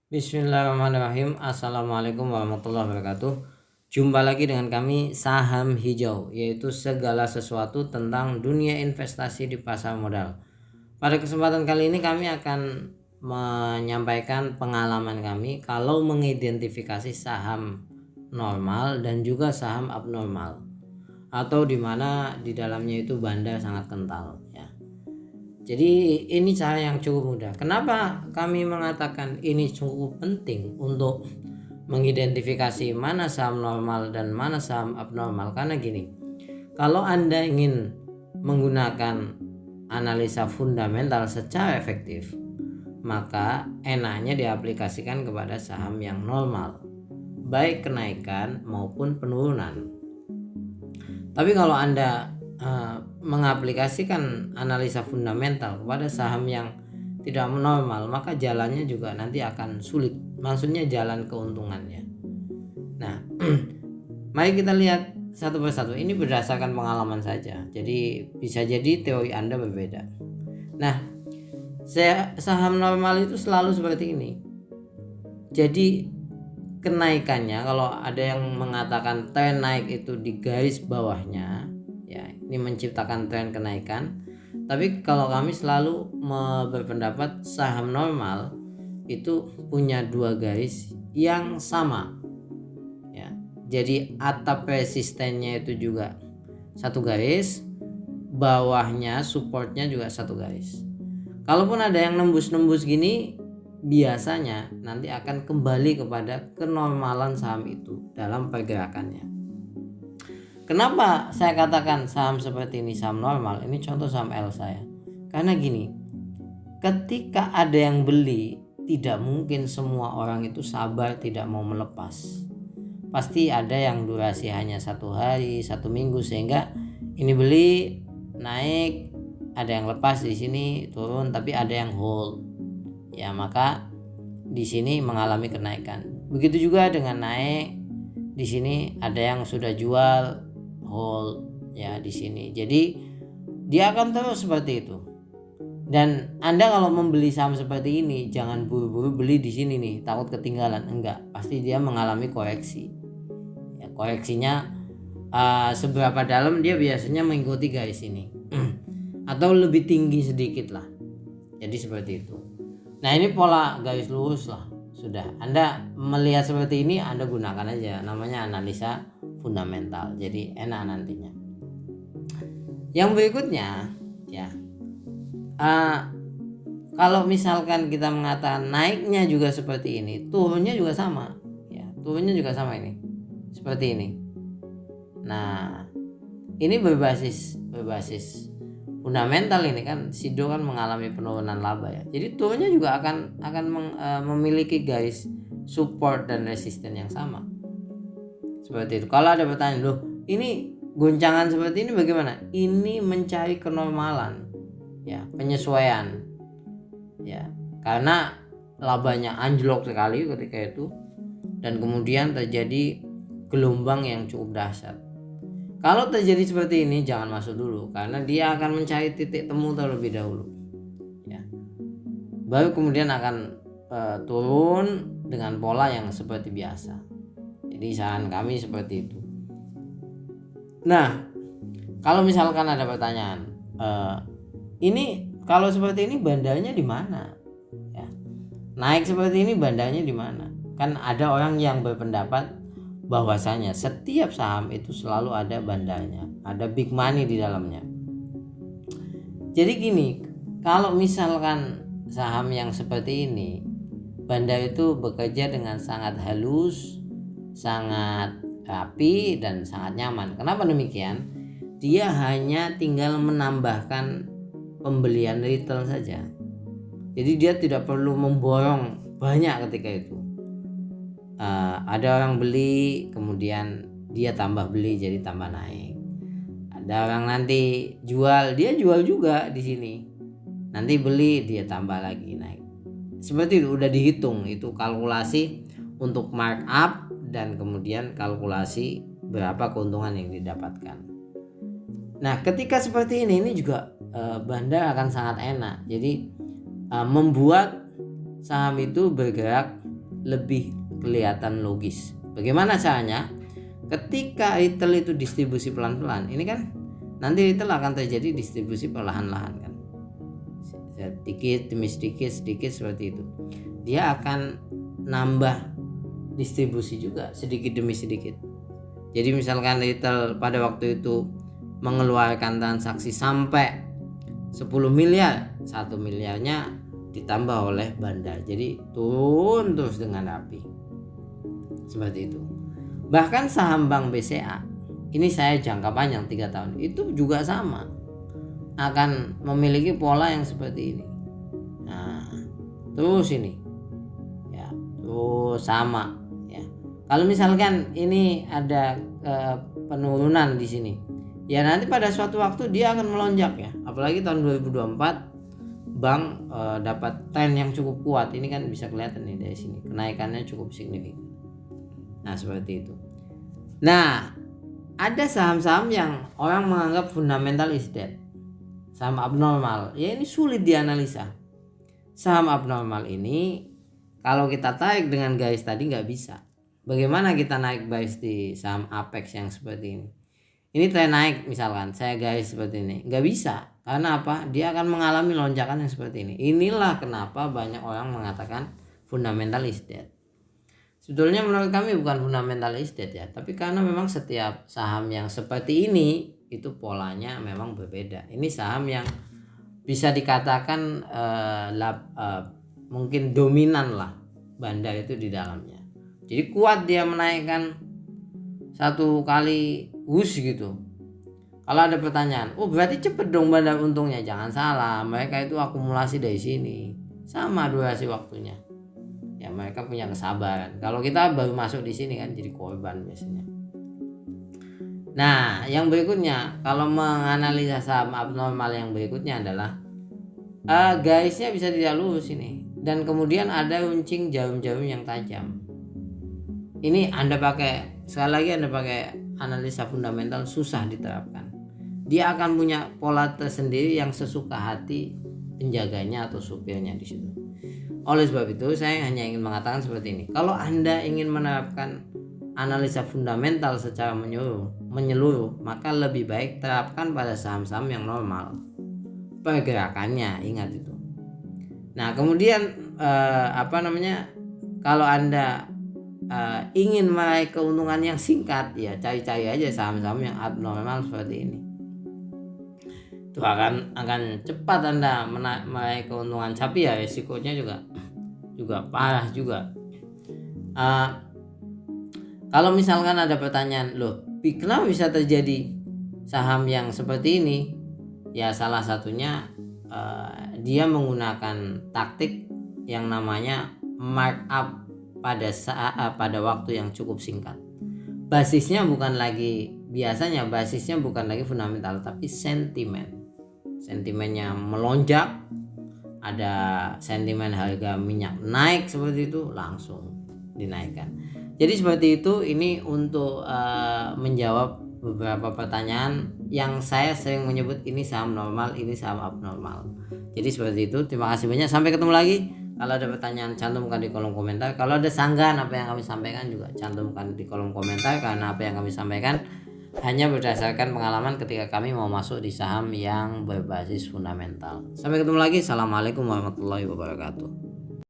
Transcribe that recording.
Bismillahirrahmanirrahim. Assalamualaikum warahmatullahi wabarakatuh. Jumpa lagi dengan kami Saham Hijau, yaitu segala sesuatu tentang dunia investasi di pasar modal. Pada kesempatan kali ini kami akan menyampaikan pengalaman kami kalau mengidentifikasi saham normal dan juga saham abnormal, atau dimana di dalamnya itu bandar sangat kental ya. Jadi ini cara yang cukup mudah. Kenapa kami mengatakan ini cukup penting untuk mengidentifikasi mana saham normal dan mana saham abnormal? Karena gini, kalau Anda ingin menggunakan analisa fundamental secara efektif, maka enaknya diaplikasikan kepada saham yang normal, baik kenaikan maupun penurunan. Tapi kalau Anda mengaplikasikan analisa fundamental kepada saham yang tidak normal, maka jalannya juga nanti akan sulit. Maksudnya jalan keuntungannya. Nah, mari kita lihat satu persatu. Ini berdasarkan pengalaman saja. Jadi bisa jadi teori Anda berbeda. Nah, saham normal itu selalu seperti ini. Jadi kenaikannya, kalau ada yang mengatakan tren naik itu di garis bawahnya, ya ini menciptakan tren kenaikan. Tapi kalau kami selalu berpendapat saham normal itu punya dua garis yang sama ya. Jadi atap resistennya itu juga satu garis, bawahnya supportnya juga satu garis. Kalaupun ada yang nembus gini, biasanya nanti akan kembali kepada kenormalan saham itu dalam pergerakannya. Kenapa saya katakan saham seperti ini saham normal? Ini contoh saham L saya. Karena gini, ketika ada yang beli, tidak mungkin semua orang itu sabar tidak mau melepas. Pasti ada yang durasi hanya 1 hari, 1 minggu, sehingga ini beli naik, ada yang lepas di sini turun, tapi ada yang hold. Ya, maka di sini mengalami kenaikan. Begitu juga dengan naik, di sini ada yang sudah jual, hold ya di sini. Jadi dia akan terus seperti itu. Dan Anda kalau membeli saham seperti ini, jangan buru-buru beli di sini nih, takut ketinggalan. Enggak, pasti dia mengalami koreksi. Ya, koreksinya seberapa dalam dia biasanya mengikuti garis ini atau lebih tinggi sedikit lah. Jadi seperti itu. Nah, ini pola garis lurus lah. Sudah, Anda melihat seperti ini, Anda gunakan aja, namanya analisa fundamental. Jadi enak nantinya. Yang berikutnya ya, kalau misalkan kita mengatakan naiknya juga seperti ini, turunnya juga sama ya, turunnya juga sama ini seperti ini. Nah, ini berbasis fundamental. Ini kan Sido kan mengalami penurunan laba ya. Jadi turunnya juga akan memiliki garis support dan resisten yang sama. Seperti itu. Kalau ada pertanyaan, loh, ini goncangan seperti ini bagaimana? Ini mencari kenormalan. Ya, penyesuaian. Ya, karena labanya anjlok sekali ketika itu dan kemudian terjadi gelombang yang cukup dahsyat. Kalau terjadi seperti ini jangan masuk dulu, karena dia akan mencari titik temu terlebih dahulu ya. Baru kemudian akan turun dengan pola yang seperti biasa. Jadi saran kami seperti itu. Nah, kalau misalkan ada pertanyaan, ini kalau seperti ini bandarnya di mana ya? Naik seperti ini bandarnya di mana? Kan ada orang yang berpendapat bahwasanya setiap saham itu selalu ada bandarnya, ada big money di dalamnya. Jadi gini, kalau misalkan saham yang seperti ini, bandar itu bekerja dengan sangat halus, sangat rapi dan sangat nyaman. Kenapa demikian? Dia hanya tinggal menambahkan pembelian retail saja. Jadi dia tidak perlu memborong banyak ketika itu. Ada orang beli, kemudian dia tambah beli jadi tambah naik. Ada orang nanti jual, dia jual juga di sini. Nanti beli, dia tambah lagi naik. Seperti itu, udah dihitung, itu kalkulasi untuk markup dan kemudian kalkulasi berapa keuntungan yang didapatkan. Nah, ketika seperti ini juga bandar akan sangat enak. Jadi membuat saham itu bergerak lebih kelihatan logis. Bagaimana caranya? Ketika retail itu distribusi pelan-pelan, ini kan nanti retail akan terjadi distribusi perlahan-lahan kan, sedikit demi sedikit seperti itu. Dia akan nambah distribusi juga sedikit demi sedikit. Jadi misalkan retail pada waktu itu mengeluarkan transaksi sampai 10 miliar, 1 miliarnya ditambah oleh bandar, jadi turun terus dengan rapi seperti itu. Bahkan saham Bank BCA ini saya jangka panjang 3 tahun itu juga sama, akan memiliki pola yang seperti ini. Nah terus ini ya terus sama ya. Kalau misalkan ini ada penurunan di sini, ya nanti pada suatu waktu dia akan melonjak ya. Apalagi tahun 2024 bank dapat tren yang cukup kuat. Ini kan bisa kelihatan nih dari sini kenaikannya cukup signifikan. Nah seperti itu. Nah ada saham-saham yang orang menganggap fundamental is dead, saham abnormal, ya ini sulit dianalisa. Saham abnormal ini kalau kita tarik dengan garis tadi nggak bisa. Bagaimana kita naik garis di saham Apex yang seperti ini? Ini tren naik misalkan, saya garis seperti ini, nggak bisa. Karena apa? Dia akan mengalami lonjakan yang seperti ini. Inilah kenapa banyak orang mengatakan fundamental is dead. Sebetulnya menurut kami bukan fundamental is dead ya, tapi karena memang setiap saham yang seperti ini itu polanya memang berbeda. Ini saham yang bisa dikatakan mungkin dominan lah bandar itu di dalamnya. Jadi kuat dia menaikkan satu kali gitu. Kalau ada pertanyaan, oh berarti cepet dong bandar untungnya. Jangan salah, mereka itu akumulasi dari sini, sama durasi waktunya. Ya mereka punya kesabaran. Kalau kita baru masuk di sini kan jadi korban biasanya. Nah yang berikutnya, kalau menganalisa saham abnormal yang berikutnya adalah garisnya bisa tidak lurus ini, dan kemudian ada runcing jarum-jarum yang tajam. Ini sekali lagi Anda pakai analisa fundamental susah diterapkan. Dia akan punya pola tersendiri yang sesuka hati penjaganya atau supirnya di situ. Oleh sebab itu saya hanya ingin mengatakan seperti ini. Kalau Anda ingin menerapkan analisa fundamental secara menyeluruh, maka lebih baik terapkan pada saham-saham yang normal pergerakannya, ingat itu. Nah kemudian kalau Anda ingin meraih keuntungan yang singkat, ya cari-cari aja saham-saham yang abnormal seperti ini. Itu akan cepat Anda meraih keuntungan, tapi ya risikonya juga parah juga. Kalau misalkan ada pertanyaan, loh kenapa bisa terjadi saham yang seperti ini? Ya salah satunya dia menggunakan taktik yang namanya markup pada waktu yang cukup singkat. Basisnya bukan lagi fundamental, tapi sentimennya melonjak, ada sentimen harga minyak naik seperti itu, langsung dinaikkan. Jadi seperti itu. Ini untuk menjawab beberapa pertanyaan yang saya sering menyebut ini saham normal, ini saham abnormal. Jadi seperti itu. Terima kasih banyak, sampai ketemu lagi. Kalau ada pertanyaan cantumkan di kolom komentar. Kalau ada sanggahan apa yang kami sampaikan juga cantumkan di kolom komentar, karena apa yang kami sampaikan hanya berdasarkan pengalaman ketika kami mau masuk di saham yang berbasis fundamental. Sampai ketemu lagi. Assalamualaikum warahmatullahi wabarakatuh.